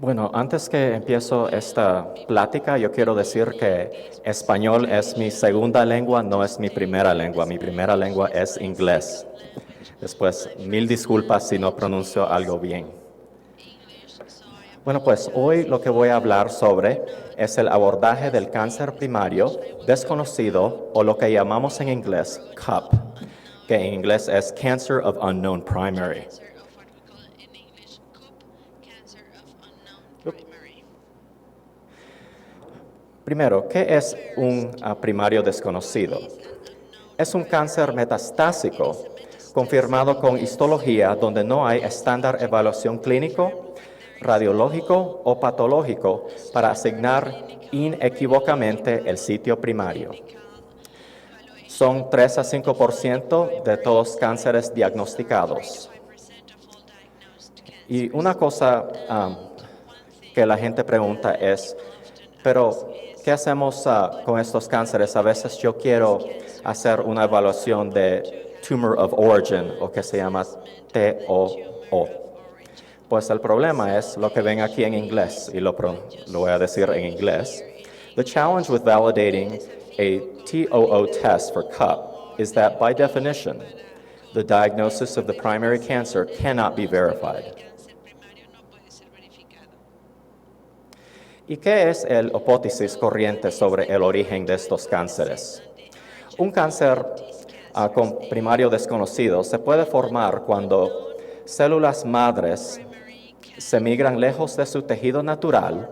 Bueno, antes que empiezo esta plática, yo quiero decir que español es mi segunda lengua, no es mi primera lengua. Mi primera lengua es inglés. Después, mil disculpas si no pronuncio algo bien. Bueno, pues hoy lo que voy a hablar sobre es el abordaje del cáncer primario desconocido o lo que llamamos en inglés CUP, que en inglés es Cancer of Unknown Primary. Primero, ¿qué es un primario desconocido? Es un cáncer metastásico confirmado con histología donde no hay estándar de evaluación clínico, radiológico o patológico para asignar inequívocamente el sitio primario. Son 3 a 5% de todos cánceres diagnosticados. Y una cosa que la gente pregunta es, pero ¿qué hacemos con estos cánceres? A veces yo quiero hacer una evaluación de Tumor of Origin, o que se llama TOO. Pues el problema es lo que ven aquí en inglés, y lo voy a decir en inglés. The challenge with validating a TOO test for CUP is that, by definition, the diagnosis of the primary cancer cannot be verified. ¿Y qué es la hipótesis corriente sobre el origen de estos cánceres? Un cáncer con primario desconocido se puede formar cuando células madres se migran lejos de su tejido natural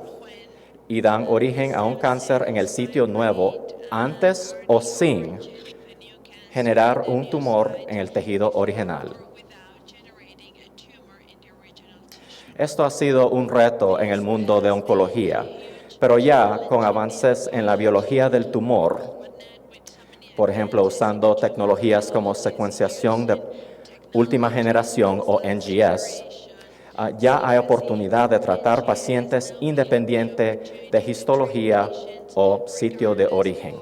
y dan origen a un cáncer en el sitio nuevo antes o sin generar un tumor en el tejido original. Esto ha sido un reto en el mundo de oncología, pero ya con avances en la biología del tumor, por ejemplo, usando tecnologías como secuenciación de última generación o NGS, ya hay oportunidad de tratar pacientes independiente de histología o sitio de origen.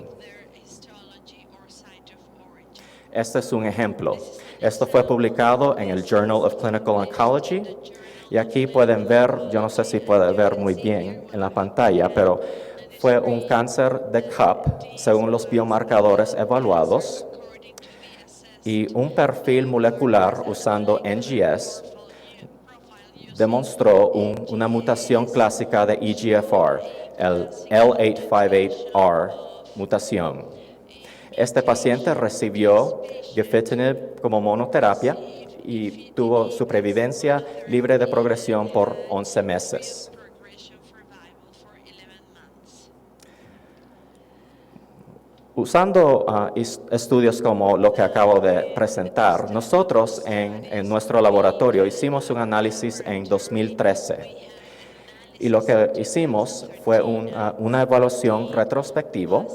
Este es un ejemplo. Esto fue publicado en el Journal of Clinical Oncology. Y aquí pueden ver, yo no sé si pueden ver muy bien en la pantalla, pero fue un cáncer de CUP según los biomarcadores evaluados y un perfil molecular usando NGS demostró una mutación clásica de EGFR, el L858R mutación. Este paciente recibió gefitinib como monoterapia y tuvo supervivencia libre de progresión por 11 meses. Usando estudios como lo que acabo de presentar, nosotros en nuestro laboratorio hicimos un análisis en 2013 y lo que hicimos fue una evaluación retrospectiva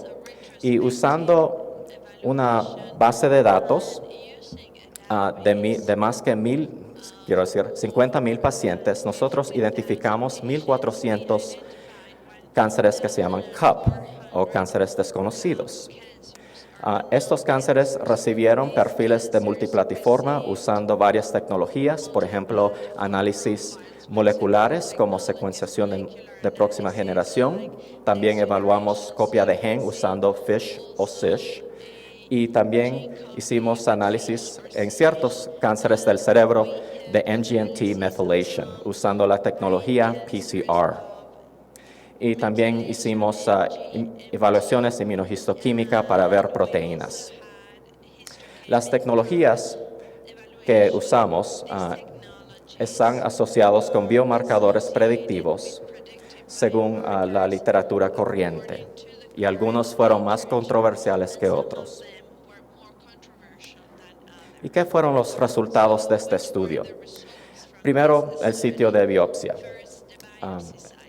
y usando una base de datos de más que 50,000 pacientes, nosotros identificamos 1,400 cánceres que se llaman CUP o cánceres desconocidos. Estos cánceres recibieron perfiles de multiplataforma usando varias tecnologías, por ejemplo, análisis moleculares como secuenciación de próxima generación. También evaluamos copia de gen usando FISH o SISH. Y también hicimos análisis en ciertos cánceres del cerebro de MGMT methylation usando la tecnología PCR. Y también hicimos evaluaciones de inmunohistoquímica para ver proteínas. Las tecnologías que usamos están asociados con biomarcadores predictivos según la literatura corriente, y algunos fueron más controversiales que otros. ¿Y qué fueron los resultados de este estudio? Primero, el sitio de biopsia.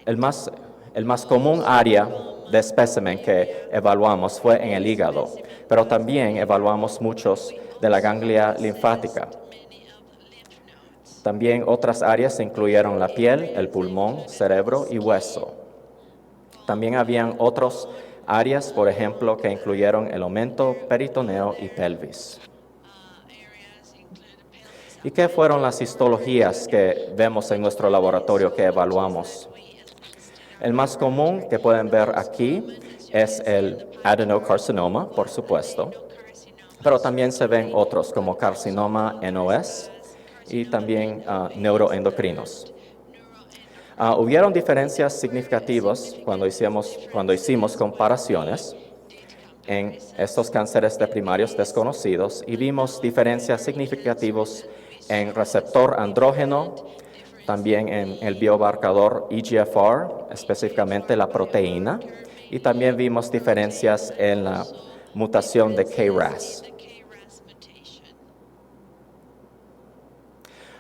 El más común área de espécimen que evaluamos fue en el hígado, pero también evaluamos muchos de la ganglia linfática. También otras áreas incluyeron la piel, el pulmón, cerebro y hueso. También habían otras áreas, por ejemplo, que incluyeron el omentó, peritoneo y pelvis. ¿Y qué fueron las histologías que vemos en nuestro laboratorio que evaluamos? El más común que pueden ver aquí es el adenocarcinoma, por supuesto, pero también se ven otros como carcinoma NOS y también neuroendocrinos. Hubieron diferencias significativas cuando hicimos comparaciones en estos cánceres de primarios desconocidos y vimos diferencias significativas en receptor andrógeno, también en el biomarcador EGFR, específicamente la proteína, y también vimos diferencias en la mutación de KRAS.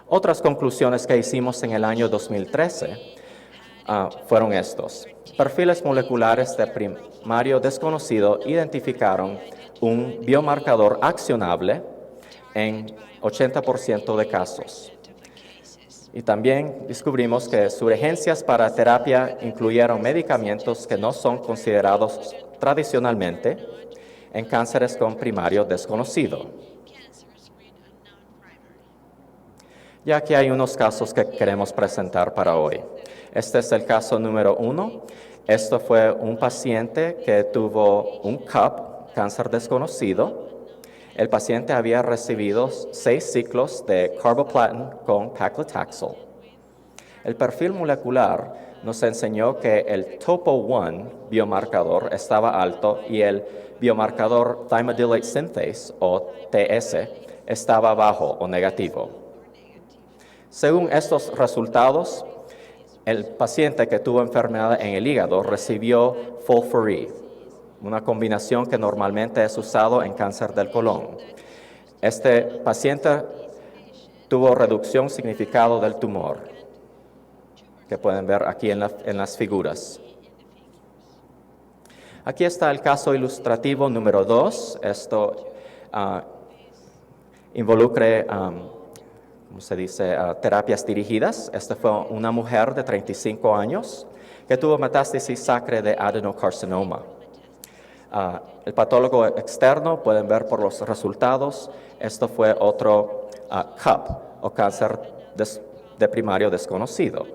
Otras conclusiones que hicimos en el año 2013 fueron estos. Perfiles moleculares de primario desconocido identificaron un biomarcador accionable en 80% de casos. Y también descubrimos que sugerencias para terapia incluyeron medicamentos que no son considerados tradicionalmente en cánceres con primario desconocido. Y aquí hay unos casos que queremos presentar para hoy. Este es el caso número 1. Esto fue un paciente que tuvo un CUP, cáncer desconocido. El paciente había recibido 6 ciclos de carboplatin con paclitaxel. El perfil molecular nos enseñó que el TOPO1 biomarcador estaba alto y el biomarcador thymidylate synthase, o TS, estaba bajo o negativo. Según estos resultados, el paciente que tuvo enfermedad en el hígado recibió FOLFIRI, una combinación que normalmente es usado en cáncer del colon. Este paciente tuvo reducción significada del tumor, que pueden ver aquí en las figuras. Aquí está el caso ilustrativo número 2. Esto involucra terapias dirigidas. Esta fue una mujer de 35 años que tuvo metástasis sacra de adenocarcinoma. El patólogo externo, pueden ver por los resultados, esto fue otro CUP, o cáncer de primario desconocido.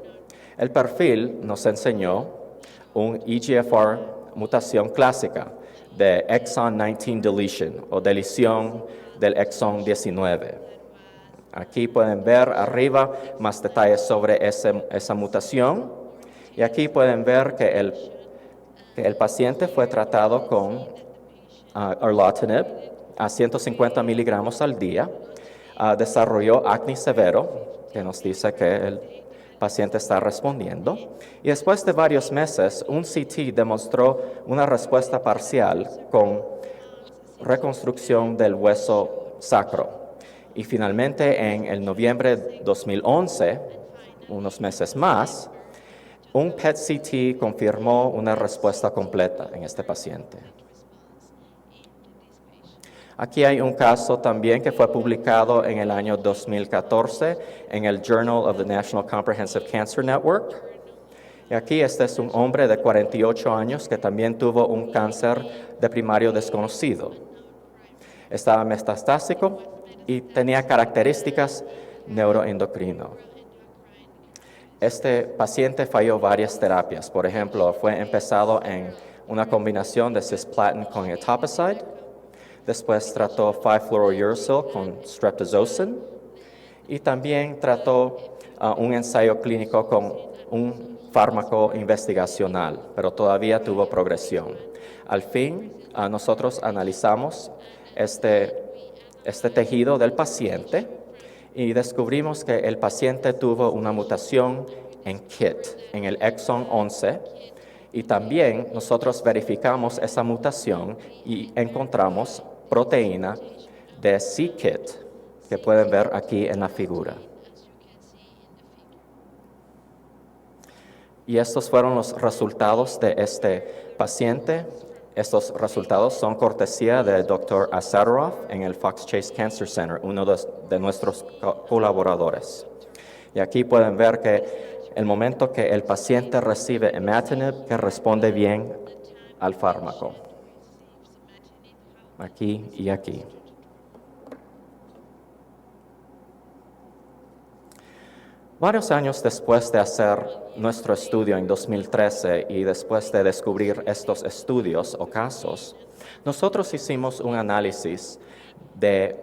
El perfil nos enseñó un EGFR mutación clásica de exon 19 deletion, o deleción del exón 19. Aquí pueden ver arriba más detalles sobre esa mutación. Y aquí pueden ver que el paciente fue tratado con erlotinib a 150 miligramos al día. Desarrolló acné severo, que nos dice que el paciente está respondiendo. Y después de varios meses, un CT demostró una respuesta parcial con reconstrucción del hueso sacro. Y finalmente, en el noviembre de 2011, unos meses más, un PET-CT confirmó una respuesta completa en este paciente. Aquí hay un caso también que fue publicado en el año 2014 en el Journal of the National Comprehensive Cancer Network. Y aquí este es un hombre de 48 años que también tuvo un cáncer de primario desconocido. Estaba metastásico y tenía características neuroendocrino. Este paciente falló varias terapias. Por ejemplo, fue empezado en una combinación de cisplatin con etoposide. Después trató 5-fluorouracil con streptozocin. Y también trató un ensayo clínico con un fármaco investigacional, pero todavía tuvo progresión. Al fin, nosotros analizamos este tejido del paciente y descubrimos que el paciente tuvo una mutación en KIT, en el exón 11, y también nosotros verificamos esa mutación y encontramos proteína de c-KIT, que pueden ver aquí en la figura. Y estos fueron los resultados de este paciente. Estos resultados son cortesía del Dr. Asarov en el Fox Chase Cancer Center, uno de nuestros colaboradores. Y aquí pueden ver que el momento que el paciente recibe imatinib, que responde bien al fármaco. Aquí y aquí. Varios años después de hacer nuestro estudio en 2013 y después de descubrir estos estudios o casos, nosotros hicimos un análisis de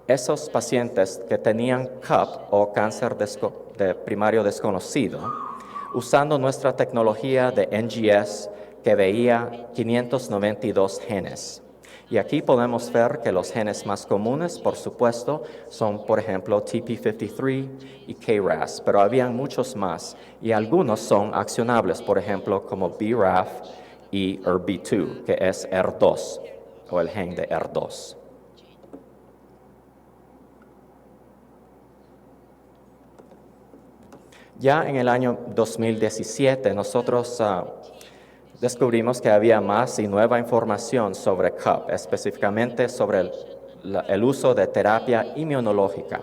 esos pacientes que tenían CUP o cáncer de primario desconocido, usando nuestra tecnología de NGS que veía 592 genes. Y aquí podemos ver que los genes más comunes, por supuesto, son, por ejemplo, TP53 y KRAS, pero habían muchos más, y algunos son accionables, por ejemplo, como BRAF y ERB2, que es ER2, o el gen de ER2. Ya en el año 2017, nosotros descubrimos que había más y nueva información sobre CUP, específicamente sobre el uso de terapia inmunológica.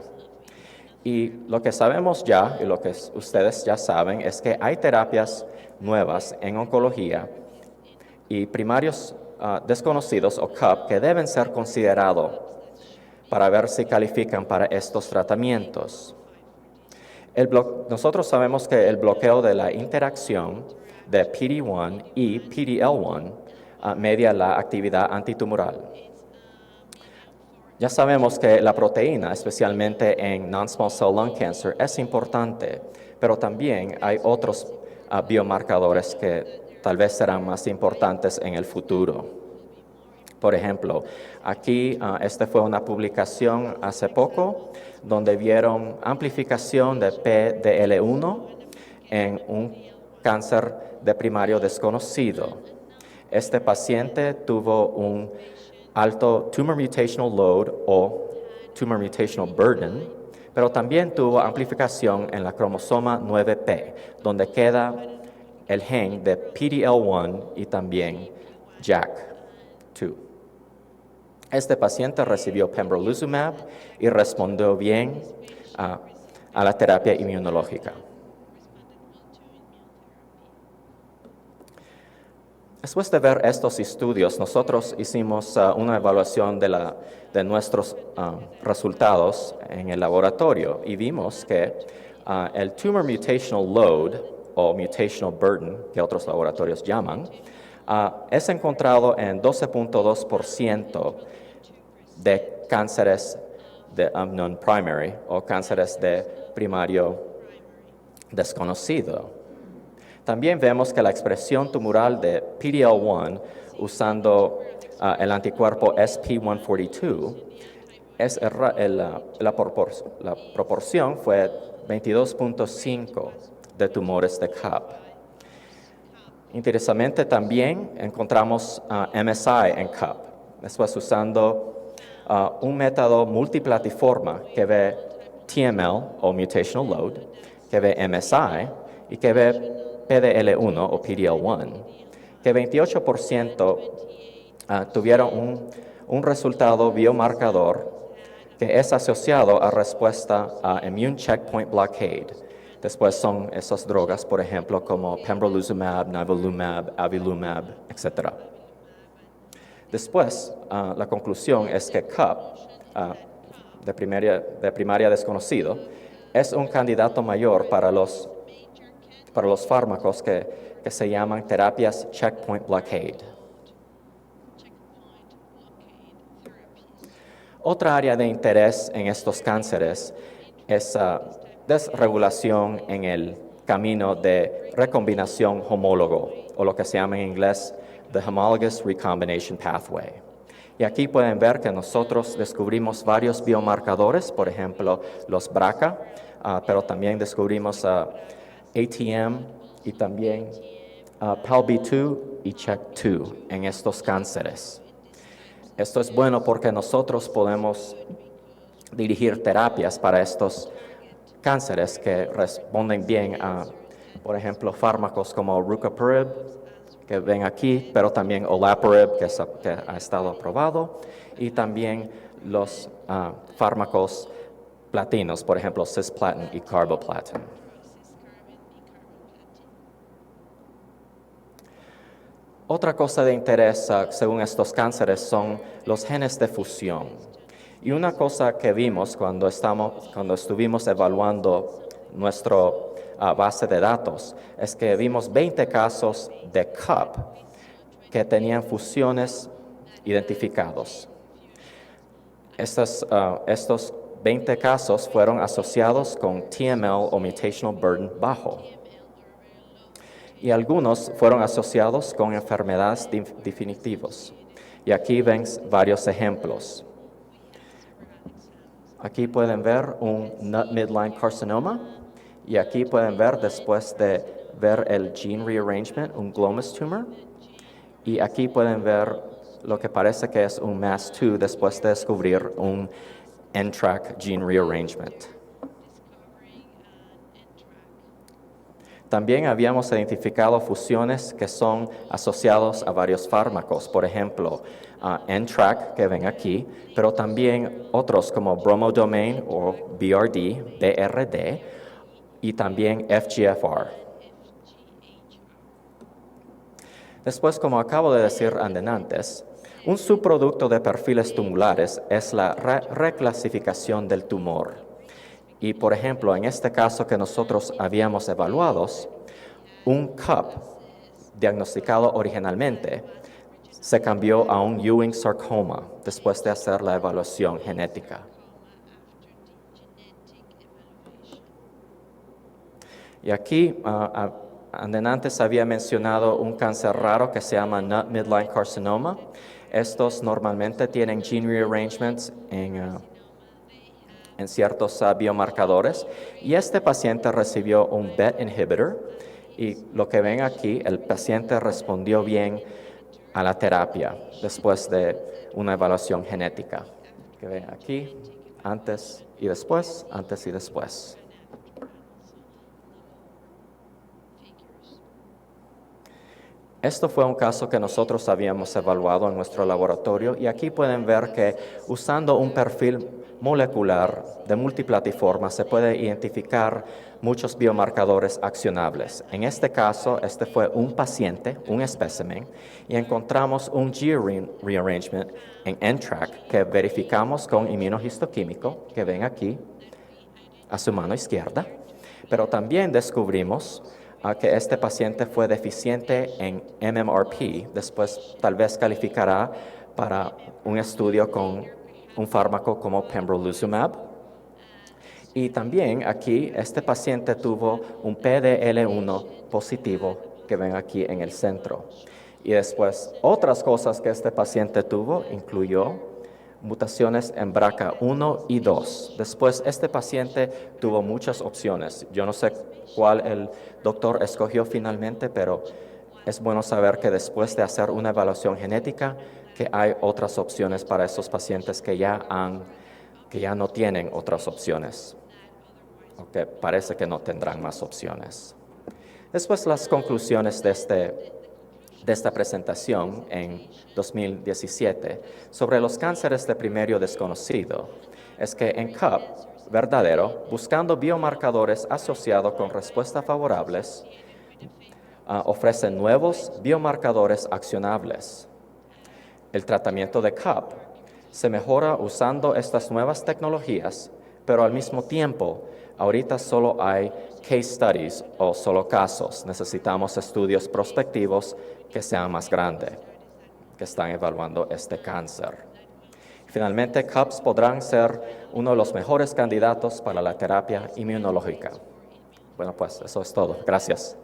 Y lo que sabemos ya, y lo que ustedes ya saben, es que hay terapias nuevas en oncología y primarios desconocidos o CUP que deben ser considerados para ver si califican para estos tratamientos. Nosotros sabemos que el bloqueo de la interacción de PD-1 y PD-L1 media la actividad antitumoral. Ya sabemos que la proteína, especialmente en non-small cell lung cancer, es importante, pero también hay otros biomarcadores que tal vez serán más importantes en el futuro. Por ejemplo, aquí esta fue una publicación hace poco donde vieron amplificación de PDL1 en un cáncer de primario desconocido. Este paciente tuvo un alto tumor mutational load o tumor mutational burden, pero también tuvo amplificación en la cromosoma 9P, donde queda el gen de PD-L1 y también JAK2. Este paciente recibió pembrolizumab y respondió bien a la terapia inmunológica. Después de ver estos estudios, nosotros hicimos una evaluación de nuestros resultados en el laboratorio y vimos que el tumor mutational load o mutational burden, que otros laboratorios llaman, es encontrado en 12.2% de cánceres de non-primary o cánceres de primario desconocido. También vemos que la expresión tumoral de PD-L1 usando el anticuerpo SP142, la proporción fue 22.5 de tumores de CUP. Interesantemente también encontramos MSI en CUP, después usando un método multiplataforma que ve TML o mutational load, que ve MSI y que ve PDL1 o PD-L1, que 28% tuvieron un resultado biomarcador que es asociado a respuesta a immune checkpoint blockade. Después son esas drogas, por ejemplo, como pembrolizumab, nivolumab, avelumab, etc. Después, la conclusión es que CUP, de primaria desconocido, es un candidato mayor para los fármacos que se llaman terapias checkpoint blockade. Otra área de interés en estos cánceres es desregulación en el camino de recombinación homólogo, o lo que se llama en inglés the homologous recombination pathway. Y aquí pueden ver que nosotros descubrimos varios biomarcadores, por ejemplo, los BRCA, pero también descubrimos ATM y también PALB2 y CHEK2 en estos cánceres. Esto es bueno porque nosotros podemos dirigir terapias para estos cánceres que responden bien a, por ejemplo, fármacos como rucaparib, que ven aquí, pero también olaparib, que ha estado aprobado, y también los fármacos platinos, por ejemplo, cisplatin y carboplatin. Otra cosa de interés, según estos cánceres, son los genes de fusión. Y una cosa que vimos cuando estuvimos evaluando nuestra base de datos es que vimos 20 casos de CUP que tenían fusiones identificados. Estos 20 casos fueron asociados con TML o Mutational Burden bajo. Y algunos fueron asociados con enfermedades definitivas. Y aquí ven varios ejemplos. Aquí pueden ver un nut midline carcinoma. Y aquí pueden ver, después de ver el gene rearrangement, un glomus tumor. Y aquí pueden ver lo que parece que es un MAS2 después de descubrir un NTRK gene rearrangement. También habíamos identificado fusiones que son asociados a varios fármacos, por ejemplo, NTRK, que ven aquí, pero también otros como bromodomain o BRD, y también FGFR. Después, como acabo de decir antes, un subproducto de perfiles tumulares es la reclasificación del tumor. Y, por ejemplo, en este caso que nosotros habíamos evaluado, un CUP diagnosticado originalmente se cambió a un Ewing sarcoma después de hacer la evaluación genética. Y aquí, antes había mencionado un cáncer raro que se llama nut midline carcinoma. Estos normalmente tienen gene rearrangements en ciertos biomarcadores. Y este paciente recibió un BET inhibitor. Y lo que ven aquí, el paciente respondió bien a la terapia después de una evaluación genética. Que ven aquí, antes y después, antes y después. Esto fue un caso que nosotros habíamos evaluado en nuestro laboratorio y aquí pueden ver que usando un perfil molecular de multiplatiforma se puede identificar muchos biomarcadores accionables. En este caso, este fue un paciente, un espécimen, y encontramos un gene rearrangement en NTRK que verificamos con inmunohistoquímico, que ven aquí a su mano izquierda, pero también descubrimos que este paciente fue deficiente en MMRP, después tal vez calificará para un estudio con un fármaco como pembrolizumab. Y también aquí este paciente tuvo un PDL1 positivo que ven aquí en el centro. Y después otras cosas que este paciente tuvo incluyó mutaciones en BRCA1 y 2. Después, este paciente tuvo muchas opciones. Yo no sé cuál el doctor escogió finalmente, pero es bueno saber que después de hacer una evaluación genética, que hay otras opciones para esos pacientes que ya no tienen otras opciones, o que parece que no tendrán más opciones. Después, las conclusiones de esta presentación en 2017 sobre los cánceres de primario desconocido es que en CUP verdadero, buscando biomarcadores asociados con respuestas favorables, ofrecen nuevos biomarcadores accionables. El tratamiento de CUP se mejora usando estas nuevas tecnologías, pero al mismo tiempo, ahorita solo hay case studies o solo casos. Necesitamos estudios prospectivos que sean más grandes, que están evaluando este cáncer. Finalmente, CUPs podrán ser uno de los mejores candidatos para la terapia inmunológica. Bueno, pues eso es todo. Gracias.